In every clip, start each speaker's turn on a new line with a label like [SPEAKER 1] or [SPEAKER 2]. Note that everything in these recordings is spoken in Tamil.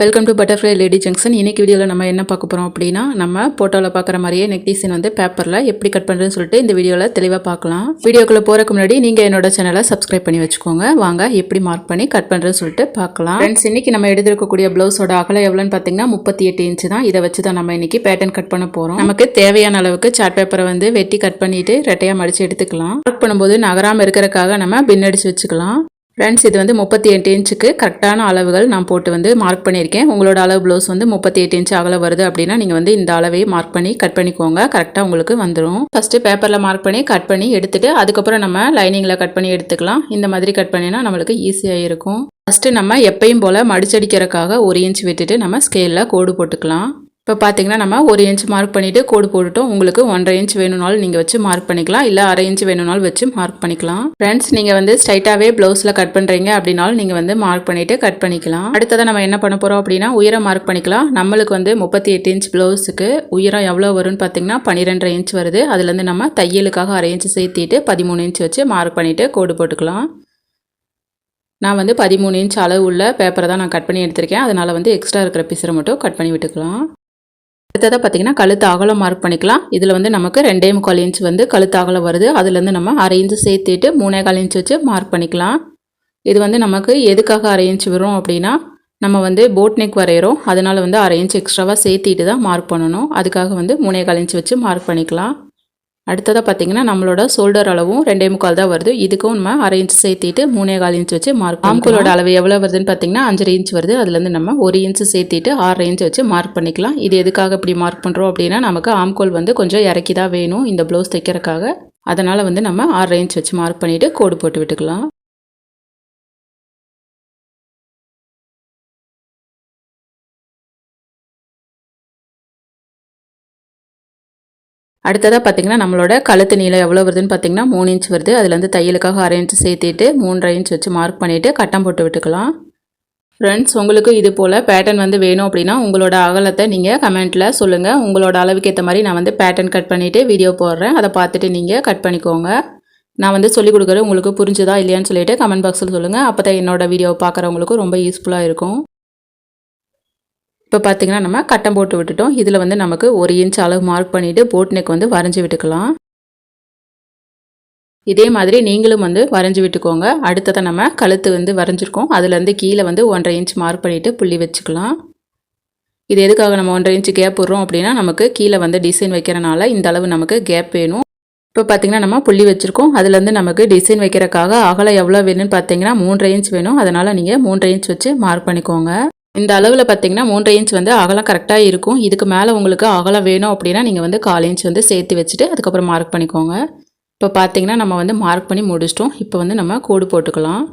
[SPEAKER 1] Welcome to butterfly lady junction. இன்னைக்கு வீடியோவில் நம்ம என்ன பார்க்க போகிறோம் அப்படின்னா, நம்ம போட்டோவில் பார்க்குற மாதிரியே நெக் டிசைன் வந்து பேப்பரில் எப்படி கட் பண்ணுறதுன்னு சொல்லிட்டு இந்த வீடியோவில் தெளிவாக பார்க்கலாம். வீடியோக்குள்ளே போகிறதுக்கு முன்னாடி நீங்கள் என்னோட சேனலை சப்ஸ்கிரைப் பண்ணி வச்சுக்கோங்க. வாங்க எப்படி மார்க் பண்ணி கட் பண்ணுறதுன்னு சொல்லிட்டு பார்க்கலாம். ஃப்ரெண்ட்ஸ், இன்னைக்கு நம்ம எடுத்துருக்கக்கூடிய ப்ளவுஸோட அகலம் எவ்வளோன்னு பார்த்தீங்கன்னா 38 இன்ச்சு தான். இதை வச்சு தான் நம்ம இன்னைக்கு பேட்டர்ன் கட் பண்ண போகிறோம். நமக்கு தேவையான அளவுக்கு சார்ட் பேப்பரை வந்து வெட்டி கட் பண்ணிட்டு ரெட்டையாக மடித்து எடுத்துக்கலாம். மார்க் பண்ணும்போது நகராமல் இருக்கிறதுக்காக நம்ம பின் அடித்து வச்சுக்கலாம். ஃப்ரெண்ட்ஸ், இது வந்து 38 இன்ச்சுக்கு கரெக்டான அளவுகள் நான் போட்டு வந்து மார்க் பண்ணியிருக்கேன். உங்களோட அளவு ப்ளவுஸ் வந்து 38 இன்ச்சு அகலம் வருது அப்படின்னா நீங்கள் வந்து இந்த அளவே மார்க் பண்ணி கட் பண்ணிக்கோங்க. கரெக்டாக உங்களுக்கு வந்துடும். ஃபஸ்ட்டு பேப்பரில் மார்க் பண்ணி கட் பண்ணி எடுத்துட்டு அதுக்கப்புறம் நம்ம லைனிங்கில் கட் பண்ணி எடுத்துக்கலாம். இந்த மாதிரி கட் பண்ணினா நம்மளுக்கு ஈஸியாக இருக்கும். ஃபஸ்ட்டு நம்ம எப்பயும் போல் மடிச்சடிக்கிறதுக்காக 1 இன்ச் விட்டுட்டு நம்ம ஸ்கேலில் கோடு போட்டுக்கலாம். இப்போ பார்த்தீங்கன்னா நம்ம 1 இன்ச் மார்க் பண்ணிவிட்டு கோடு போட்டுட்டோம். உங்களுக்கு 1.5 இன்ச் வேணும்னாலும் நீங்கள் வச்சு மார்க் பண்ணிக்கலாம், இல்லை 1/2 இன்ச் வேணும்னாலும் வச்சு மார்க் பண்ணிக்கலாம். ஃப்ரெண்ட்ஸ், நீங்கள் வந்து ஸ்ட்ரைட்டாகவே ப்ளவுஸில் கட் பண்ணுறீங்க அப்படின்னாலும் நீங்கள் வந்து மார்க் பண்ணிவிட்டு கட் பண்ணிக்கலாம். அடுத்ததான் நம்ம என்ன பண்ண போகிறோம் அப்படின்னா உயரம் மார்க் பண்ணிக்கலாம். நம்மளுக்கு வந்து 38 இன்ச் ப்ளவுஸுக்கு உயரம் எவ்வளோ வரும்னு பார்த்தீங்கன்னா 12.5 இன்ச் வருது. அதுலேருந்து நம்ம தையலுக்காக 1/2 இன்ச் சேர்த்திட்டு 13 இன்ச் வச்சு மார்க் பண்ணிவிட்டு கோடு போட்டுக்கலாம். நான் வந்து 13 இன்ச் அளவு உள்ள பேப்பரை தான் நான் கட் பண்ணி எடுத்திருக்கேன். அதனால் வந்து எக்ஸ்ட்ரா இருக்கிற பீஸரை மட்டும் கட் பண்ணி விட்டுக்கலாம். அடுத்ததாக பார்த்தீங்கன்னா கழுத்து அகலம் மார்க் பண்ணிக்கலாம். இதில் வந்து நமக்கு 2.25 இன்ச் வந்து கழுத்து அகலம் வருது. அதுலேருந்து நம்ம 1/2 இன்ச்சு சேர்த்துட்டு 3.25 இன்ச் வச்சு மார்க் பண்ணிக்கலாம். இது வந்து நமக்கு எதுக்காக 1/2 இன்ச் வரும் அப்படின்னா, நம்ம வந்து போட் நெக் வரைகிறோம். அதனால் வந்து 1/2 இன்ச் எக்ஸ்ட்ராவாக சேர்த்திட்டு தான் மார்க் பண்ணணும். அதுக்காக வந்து 3.25 இன்ச் வச்சு மார்க் பண்ணிக்கலாம். அடுத்ததாக பார்த்தீங்கன்னா நம்மளோட ஷோல்டர் அளவும் 2.25 தான் வருது. இதுக்கும் நம்ம 1/2 இன்ச் சேர்த்திட்டு 3.25 இன்ச் வச்சு மார்க். ஆம்கோலோட அளவு எவ்வளோ வருதுன்னு பார்த்தீங்கன்னா 5.5 இன்ச் வருது. அதுலேருந்து நம்ம 1 இன்ச் சேர்த்திட்டு 6.5 இன்ச் வச்சு மார்க் பண்ணிக்கலாம். இது எதுக்காக இப்படி மார்க் பண்ணுறோம் அப்படின்னா, நமக்கு ஆம்கோல் வந்து கொஞ்சம் இறக்கி தான் வேணும் இந்த ப்ளவுஸ் தைக்கிறதுக்காக. அதனால் வந்து நம்ம 6.5 இன்ச் வச்சு மார்க் பண்ணிவிட்டு கோடு போட்டு விட்டுக்கலாம். அடுத்ததாக பார்த்தீங்கன்னா நம்மளோட கழுத்து நீளம் எவ்வளோ வருதுன்னு பார்த்தீங்கன்னா 3 இன்ச் வருது. அதுலேருந்து தையலுக்காக 1/2 இன்ச் சேர்த்திட்டு 3.5 இன்ச் வச்சு மார்க் பண்ணிவிட்டு கட்டம் போட்டு விட்டுக்கலாம். ஃப்ரெண்ட்ஸ், உங்களுக்கு இது போல் பேட்டர்ன் வந்து வேணும் அப்படின்னா உங்களோட அகலத்தை நீங்கள் கமெண்ட்டில் சொல்லுங்கள். உங்களோட அளவுக்கு ஏற்ற மாதிரி நான் வந்து பேட்டர்ன் கட் பண்ணிவிட்டு வீடியோ போடுறேன். அதை பார்த்துட்டு நீங்கள் கட் பண்ணிக்கோங்க. நான் வந்து சொல்லிக் கொடுக்குறது உங்களுக்கு புரிஞ்சுதா இல்லையான்னு சொல்லிட்டு கமெண்ட் பாக்ஸில் சொல்லுங்கள். அப்போ தான் என்னோட வீடியோ பார்க்குறவங்களுக்கும் ரொம்ப யூஸ்ஃபுல்லாக இருக்கும். இப்போ பார்த்தீங்கன்னா நம்ம கட்டம் போட்டு விட்டுட்டோம். இதில் வந்து நமக்கு 1 இன்ச் அளவு மார்க் பண்ணிவிட்டு போட் நெக் வந்து வரைஞ்சி விட்டுக்கலாம். இதே மாதிரி நீங்களும் வந்து வரைஞ்சி விட்டுக்கோங்க. அடுத்ததை நம்ம கழுத்து வந்து வரைஞ்சிருக்கோம். அதுலேருந்து கீழே வந்து 1.5 இன்ச் மார்க் பண்ணிவிட்டு புள்ளி வச்சுக்கலாம். இது எதுக்காக நம்ம 1.5 இன்ச் கேப் விடுறோம் அப்படின்னா, நமக்கு கீழே வந்து டிசைன் வைக்கிறனால இந்த அளவு நமக்கு கேப் வேணும். இப்போ பார்த்தீங்கன்னா நம்ம புள்ளி வச்சுருக்கோம். அதுலேருந்து நமக்கு டிசைன் வைக்கிறதுக்காக அகலம் எவ்வளோ வேணும்னு பார்த்தீங்கன்னா 3.5 இன்ச் வேணும். அதனால் நீங்கள் 3.5 இன்ச் வச்சு மார்க் பண்ணிக்கோங்க. இந்த அளவில் பார்த்தீங்கன்னா 3.5 இன்ச் வந்து அகலம் கரெக்டாக இருக்கும். இதுக்கு மேலே உங்களுக்கு அகலம் வேணும் அப்படின்னா நீங்கள் வந்து 1/4 இன்ச் வந்து சேர்த்து வச்சுட்டு அதுக்கப்புறம் மார்க் பண்ணிக்கோங்க. இப்போ பார்த்தீங்கன்னா நம்ம வந்து மார்க் பண்ணி முடிச்சிட்டோம். இப்போ வந்து நம்ம கோடு போட்டுக்கலாம்.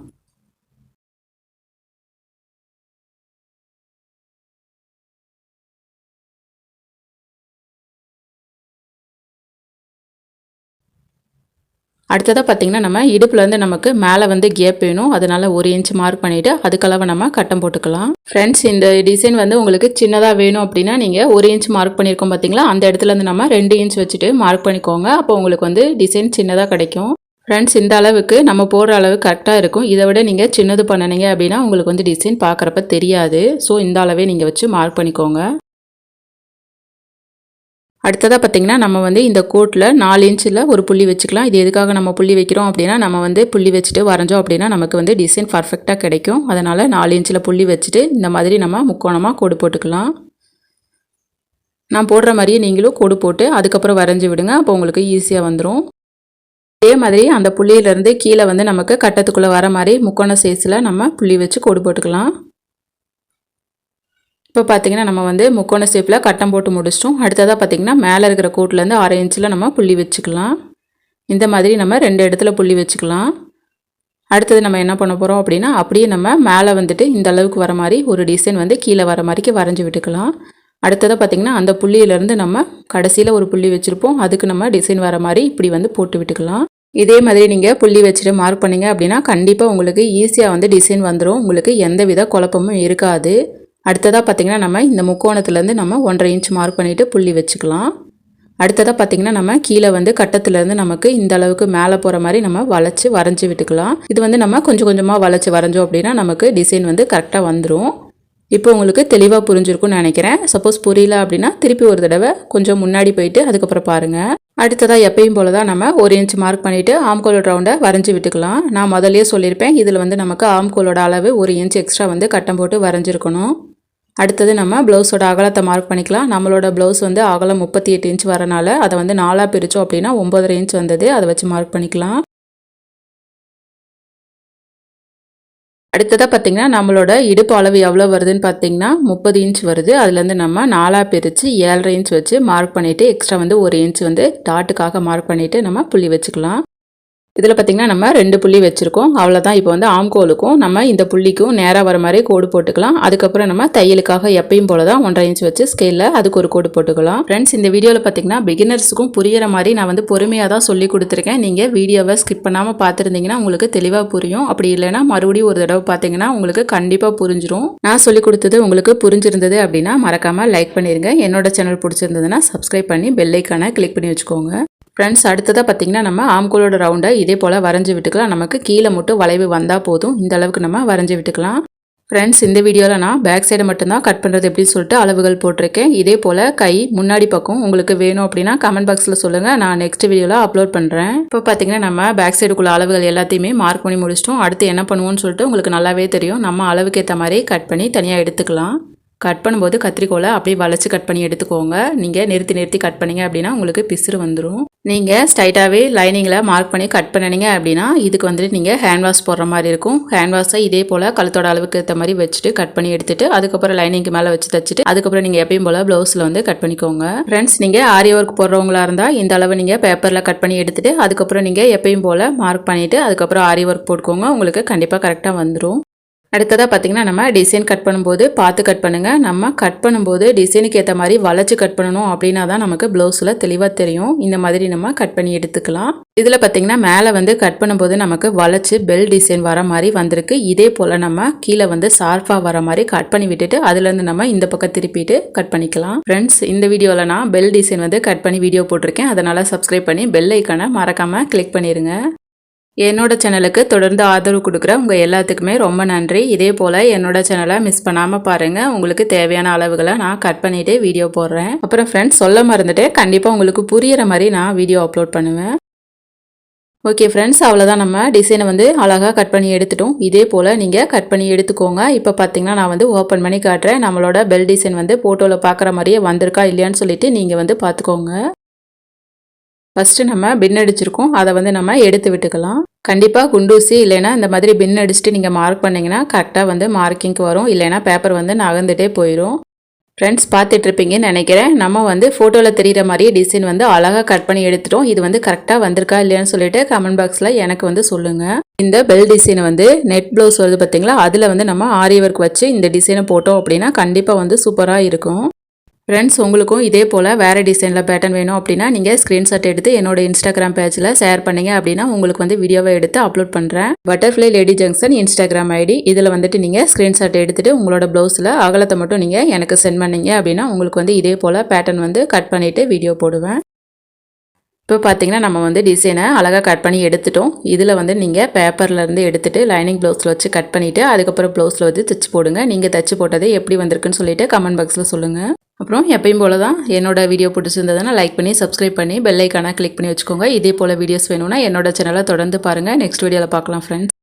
[SPEAKER 1] அடுத்ததாக பார்த்தீங்கன்னா நம்ம இடுப்புலேருந்து நமக்கு மேலே வந்து கேப் வேணும். அதனால் 1 இன்ச் மார்க் பண்ணிவிட்டு அதுக்களவு நம்ம கட்டம் போட்டுக்கலாம். ஃப்ரெண்ட்ஸ், இந்த டிசைன் வந்து உங்களுக்கு சின்னதாக வேணும் அப்படின்னா நீங்கள் 1 இன்ச் மார்க் பண்ணியிருக்கோம் பார்த்தீங்களா, அந்த இடத்துலேருந்து நம்ம 2 இன்ச் வச்சுட்டு மார்க் பண்ணிக்கோங்க. அப்போ உங்களுக்கு வந்து டிசைன் சின்னதாக கிடைக்கும். ஃப்ரெண்ட்ஸ், இந்த அளவுக்கு நம்ம போடுற அளவு கரெக்டாக இருக்கும். இதை விட நீங்கள் சின்னது பண்ணினீங்க அப்படின்னா உங்களுக்கு வந்து டிசைன் பார்க்குறப்ப தெரியாது. ஸோ இந்த அளவே நீங்கள் வச்சு மார்க் பண்ணிக்கோங்க. அடுத்ததாக பார்த்தீங்கன்னா நம்ம வந்து இந்த கோட்டில் 4 இன்ச்சில் ஒரு புள்ளி வச்சுக்கலாம். இது எதுக்காக நம்ம புள்ளி வைக்கிறோம் அப்படின்னா, நம்ம வந்து புள்ளி வச்சுட்டு வரைஞ்சோம் அப்படின்னா நமக்கு வந்து டிசைன் பர்ஃபெக்டாக கிடைக்கும். அதனால் 4 இன்ச்சில் புள்ளி வச்சுட்டு இந்த மாதிரி நம்ம முக்கோணமாக கோடு போட்டுக்கலாம். நான் போடுற மாதிரியே நீங்களும் கோடு போட்டு அதுக்கப்புறம் வரைஞ்சி விடுங்க. அப்போ உங்களுக்கு ஈஸியாக வந்துடும். அதே மாதிரி அந்த புள்ளியிலேருந்து கீழே வந்து நமக்கு கட்டத்துக்குள்ளே வர மாதிரி முக்கோண சைஸில் நம்ம புள்ளி வச்சு கோடு போட்டுக்கலாம். இப்போ பார்த்தீங்கன்னா நம்ம வந்து முக்கோண ஷேப்பில் கட்டம் போட்டு முடிச்சிட்டோம். அடுத்ததாக பார்த்தீங்கன்னா மேலே இருக்கிற கோட்லேருந்து 1/2 இன்ச்சில் நம்ம புள்ளி வச்சுக்கலாம். இந்த மாதிரி நம்ம 2 இடத்துல புள்ளி வச்சுக்கலாம். அடுத்தது நம்ம என்ன பண்ண போகிறோம் அப்படின்னா, அப்படியே நம்ம மேலே வந்துட்டு இந்த அளவுக்கு வர மாதிரி ஒரு டிசைன் வந்து கீழே வர மாதிரிக்கு வரைஞ்சி விட்டுக்கலாம். அடுத்ததாக பார்த்தீங்கன்னா அந்த புள்ளியிலேருந்து நம்ம கடைசியில் ஒரு புள்ளி வச்சுருப்போம். அதுக்கு நம்ம டிசைன் வர மாதிரி இப்படி வந்து போட்டு விட்டுக்கலாம். இதே மாதிரி நீங்கள் புள்ளி வச்சுட்டு மார்க் பண்ணிங்க அப்படின்னா கண்டிப்பாக உங்களுக்கு ஈஸியாக வந்து டிசைன் வந்துடும். உங்களுக்கு எந்த வித குழப்பமும் இருக்காது. அடுத்ததாக பார்த்தீங்கன்னா நம்ம இந்த முக்கோணத்துலேருந்து நம்ம 1.5 இன்ச் மார்க் பண்ணிவிட்டு புள்ளி வச்சுக்கலாம். அடுத்ததாக பார்த்தீங்கன்னா நம்ம கீழே வந்து கட்டத்துலேருந்து நமக்கு இந்த அளவுக்கு மேலே போகிற மாதிரி நம்ம வளைச்சி வரைஞ்சி விட்டுக்கலாம். இது வந்து நம்ம கொஞ்சம் கொஞ்சமாக வளைச்சி வரைஞ்சோம் அப்படின்னா நமக்கு டிசைன் வந்து கரெக்டாக வந்துடும். இப்போ உங்களுக்கு தெளிவாக புரிஞ்சிருக்கும்னு நினைக்கிறேன். சப்போஸ் புரியல அப்படின்னா திருப்பி ஒரு தடவை கொஞ்சம் முன்னாடி போயிட்டு அதுக்கப்புறம் பாருங்கள். அடுத்ததாக எப்பயும் போல தான் நம்ம 1 இன்ச் மார்க் பண்ணிவிட்டு ஆம்கோலோட ரவுண்டை வரைஞ்சி விட்டுக்கலாம். நான் முதல்லயே சொல்லியிருப்பேன், இதில் வந்து நமக்கு ஆம்கோலோட அளவு 1 இன்ச் எக்ஸ்ட்ரா வந்து கட்டம் போட்டு வரைஞ்சிருக்கணும். அடுத்தது நம்ம ப்ளவுஸோட அகலத்தை மார்க் பண்ணிக்கலாம். நம்மளோட ப்ளவுஸ் வந்து அகலம் 38 இன்ச் வரனால அதை வந்து 4ஆக பிரித்தோம் அப்படின்னா 9.5 இன்ச் வந்தது. அதை வச்சு மார்க் பண்ணிக்கலாம். அடுத்ததாக பார்த்திங்கன்னா நம்மளோட இடுப்பு அளவு எவ்வளோ வருதுன்னு பார்த்திங்கன்னா 30 இன்ச் வருது. அதுலேருந்து நம்ம 4ஆக பிரித்து 7.5 இன்ச் வச்சு மார்க் பண்ணிவிட்டு எக்ஸ்ட்ரா வந்து 1 இன்ச் வந்து டாட்டுக்காக மார்க் பண்ணிவிட்டு நம்ம புள்ளி வச்சுக்கலாம். இதில் பார்த்திங்கன்னா நம்ம 2 புள்ளி வச்சுருக்கோம். அவ்வளோதான். இப்போ வந்து ஆம்கோலுக்கும் நம்ம இந்த புள்ளிக்கும் நேராக வர மாதிரி கோடு போட்டுக்கலாம். அதுக்கப்புறம் நம்ம தையலுக்காக எப்பயும் போல தான் 1.5 இன்ச் வச்சு ஸ்கேலில் அதுக்கு ஒரு கோடு போட்டுக்கலாம். ஃப்ரெண்ட்ஸ், இந்த வீடியோவில் பார்த்திங்கன்னா பிகினர்ஸுக்கும் புரியிற மாதிரி நான் வந்து பொறுமையாக தான் சொல்லி கொடுத்துருக்கேன். நீங்கள் வீடியோவை ஸ்கிப் பண்ணாமல் பார்த்துருந்தீங்கன்னா உங்களுக்கு தெளிவாக புரியும். அப்படி இல்லைன்னா மறுபடியும் ஒரு தடவை பார்த்தீங்கன்னா உங்களுக்கு கண்டிப்பாக புரிஞ்சிடும். நான் சொல்லி கொடுத்தது உங்களுக்கு புரிஞ்சிருந்தது அப்படின்னா மறக்காமல் லைக் பண்ணிடுங்க. என்னோட சேனல் பிடிச்சிருந்ததுன்னா சப்ஸ்கிரைப் பண்ணி பெல் ஐக்கானை கிளிக் பண்ணி வச்சுக்கோங்க. ஃப்ரெண்ட்ஸ், அடுத்ததாக பார்த்திங்கன்னா நம்ம ஆம்கோலோட ரவுண்டை இதே போல் வரைஞ்சி விட்டுக்கலாம். நமக்கு கீழே மட்டும் வளைவு வந்தால் போதும். இந்த அளவுக்கு நம்ம வரைஞ்சி விட்டுக்கலாம். ஃப்ரெண்ட்ஸ், இந்த வீடியோவில் நான் பேக் சைடை மட்டும்தான் கட் பண்ணுறது எப்படின்னு சொல்லிட்டு அளவுகள் போட்டிருக்கேன். இதே போல் கை முன்னாடி பக்கம் உங்களுக்கு வேணும் அப்படின்னா கமெண்ட் பாக்ஸில் சொல்லுங்கள். நான் நெக்ஸ்ட் வீடியோவில் அப்லோட் பண்ணுறேன். இப்போ பார்த்திங்கன்னா நம்ம பேக் சைடுக்குள்ள அளவுகள் எல்லாத்தையுமே மார்க் பண்ணி முடிச்சிட்டோம். அடுத்து என்ன பண்ணுவோம்னு சொல்லிட்டு உங்களுக்கு நல்லாவே தெரியும். நம்ம அளவுக்கு ஏற்ற மாதிரி கட் பண்ணி தனியாக எடுத்துக்கலாம். கட் பண்ணும்போது கத்திரிக்கோலை அப்படியே வளைச்சி கட் பண்ணி எடுத்துக்கோங்க. நீங்கள் நிறுத்தி கட் பண்ணிங்க அப்படின்னா உங்களுக்கு பிசுறு வந்துடும். நீங்கள் ஸ்ட்ரைட்டாகவே லைனிங்கில் மார்க் பண்ணி கட் பண்ணினீங்க அப்படின்னா இதுக்கு வந்துட்டு நீங்கள் ஹேண்ட் வாஷ் போடுற மாதிரி இருக்கும். ஹேண்ட் வாஷை இதே போல் கழுத்தோட அளவுக்கு ஏற்ற மாதிரி வச்சுட்டு கட் பண்ணி எடுத்துட்டு அதுக்கப்புறம் லைனிங்க்கு மேலே வச்சு தச்சுட்டு அதுக்கப்புறம் நீங்கள் எப்பயும் போல் ப்ளவுஸில் வந்து கட் பண்ணிக்கோங்க. ஃப்ரெண்ட்ஸ், நீங்கள் ஆரி ஒர்க் போடுறவங்களா இருந்தால் இந்த அளவு நீங்கள் பேப்பரில் கட் பண்ணி எடுத்துட்டு அதுக்கப்புறம் நீங்கள் எப்பயும் போல் மார்க் பண்ணிவிட்டு அதுக்கப்புறம் ஆரி ஒர்க் போட்டுக்கோங்க. உங்களுக்கு கண்டிப்பாக கரெக்டாக வந்துடும். அடுத்ததாக பார்த்திங்கன்னா நம்ம டிசைன் கட் பண்ணும்போது பார்த்து கட் பண்ணுங்கள். நம்ம கட் பண்ணும்போது டிசைனுக்கு ஏற்ற மாதிரி வளைச்சி கட் பண்ணணும் அப்படின்னா தான் நமக்கு ப்ளவுஸில் தெளிவாக தெரியும். இந்த மாதிரி நம்ம கட் பண்ணி எடுத்துக்கலாம். இதில் பார்த்திங்கன்னா மேலே வந்து கட் பண்ணும்போது நமக்கு வளைச்சி பெல் டிசைன் வர மாதிரி வந்திருக்கு. இதே போல் நம்ம கீழே வந்து ஷார்ப்பாக வர மாதிரி கட் பண்ணி விட்டுட்டு அதுலேருந்து நம்ம இந்த பக்கம் திருப்பிட்டு கட் பண்ணிக்கலாம். ஃப்ரெண்ட்ஸ், இந்த வீடியோவில் நான் பெல் டிசைன் வந்து கட் பண்ணி வீடியோ போட்டிருக்கேன். அதனால் சப்ஸ்கிரைப் பண்ணி பெல் ஐக்கானை மறக்காமல் கிளிக் பண்ணிடுங்க. என்னோட சேனலுக்கு தொடர்ந்து ஆதரவு கொடுக்குற உங்கள் எல்லாத்துக்குமே ரொம்ப நன்றி. இதே போல் என்னோட சேனலை மிஸ் பண்ணாமல் பாருங்கள். உங்களுக்கு தேவையான அளவுகளை நான் கட் பண்ணிவிட்டு வீடியோ போடுறேன். அப்புறம் ஃப்ரெண்ட்ஸ், சொல்ல மறந்துட்டு கண்டிப்பாக உங்களுக்கு புரியிற மாதிரி நான் வீடியோ அப்லோட் பண்ணுவேன். ஓகே ஃப்ரெண்ட்ஸ், அவ்வளோதான். நம்ம டிசைனை வந்து அழகாக கட் பண்ணி எடுத்துட்டோம். இதே போல் நீங்கள் கட் பண்ணி எடுத்துக்கோங்க. இப்போ பார்த்தீங்கன்னா நான் வந்து ஓப்பன் பண்ணி காட்டுறேன். நம்மளோட பெல் டிசைன் வந்து ஃபோட்டோவில் பார்க்குற மாதிரியே வந்திருக்கா இல்லையான்னு சொல்லிட்டு நீங்கள் வந்து பார்த்துக்கோங்க. ஃபஸ்ட்டு நம்ம பின் அடிச்சிருக்கோம். அதை வந்து நம்ம எடுத்து விட்டுக்கலாம். கண்டிப்பாக குண்டூசி இல்லைனா இந்த மாதிரி பின் அடிச்சுட்டு நீங்கள் மார்க் பண்ணிங்கன்னா கரெக்டாக வந்து மார்க்கிங்க்கு வரும். இல்லைனா பேப்பர் வந்து நகர்ந்துட்டே போயிடும். ஃப்ரெண்ட்ஸ், பார்த்துட்ருப்பீங்கன்னு நினைக்கிறேன். நம்ம வந்து ஃபோட்டோவில் தெரிகிற மாதிரியே டிசைன் வந்து அழகாக கட் பண்ணி எடுத்துட்டோம். இது வந்து கரெக்டாக வந்திருக்கா இல்லையான்னு சொல்லிட்டு கமெண்ட் பாக்ஸில் எனக்கு வந்து சொல்லுங்கள். இந்த பெல் டிசைனை வந்து நெட் ப்ளவுஸ் வருது பார்த்தீங்களா, அதில் வந்து நம்ம ஆரி ஒர்க் வச்சு இந்த டிசைனை போட்டோம் அப்படின்னா கண்டிப்பாக வந்து சூப்பராக இருக்கும். ஃப்ரெண்ட்ஸ், உங்களுக்கும் இதே போல் வேறு டிசைனில் பேட்டர்ன் வேணும் அப்படின்னா நீங்கள் ஸ்க்ரீன்ஷாட் எடுத்து என்னோட இன்ஸ்டாகிராம் பேஜில் ஷேர் பண்ணிங்க அப்படின்னா உங்களுக்கு வந்து வீடியோவை எடுத்து அப்லோட் பண்ணுறேன். Butterfly lady junction Instagram ID. இதில் வந்துட்டு நீங்கள் ஸ்க்ரீன்ஷாட் எடுத்துகிட்டு உங்களோட ப்ளவுஸில் அகலத்தை மட்டும் நீங்கள் எனக்கு சென்ட் பண்ணிங்க அப்படின்னா உங்களுக்கு வந்து இதே போல் பேட்டர்ன் வந்து கட் பண்ணிவிட்டு வீடியோ போடுவேன். இப்போ பார்த்தீங்கன்னா நம்ம வந்து டிசைனை அழகாக கட் பண்ணி எடுத்துட்டோம். இதில் வந்து நீங்கள் பேப்பர்லேருந்து எடுத்துகிட்டு லைனிங் ப்ளவுஸில் வச்சு கட் பண்ணிவிட்டு அதுக்கப்புறம் ப்ளவுஸில் வந்து தைச்சி போடுங்க. நீங்கள் தைச்சி போட்டது எப்படி வந்திருக்குன்னு சொல்லிட்டு கமெண்ட் பாக்ஸில் சொல்லுங்கள். அப்புறம் எப்பயும் போல தான் என்னோட வீடியோ பிடிச்சிருந்ததுன்னா லைக் பண்ணி சப்ஸ்கிரைப் பண்ணி பெல் ஐக்கானை கிளிக் பண்ணி வச்சுக்கோங்க. இதே போல் வீடியோஸ் வேணும்னா என்னோட சேனலை தொடர்ந்து பாருங்கள். நெக்ஸ்ட் வீடியோவில் பார்க்கலாம் ஃப்ரெண்ட்ஸ்.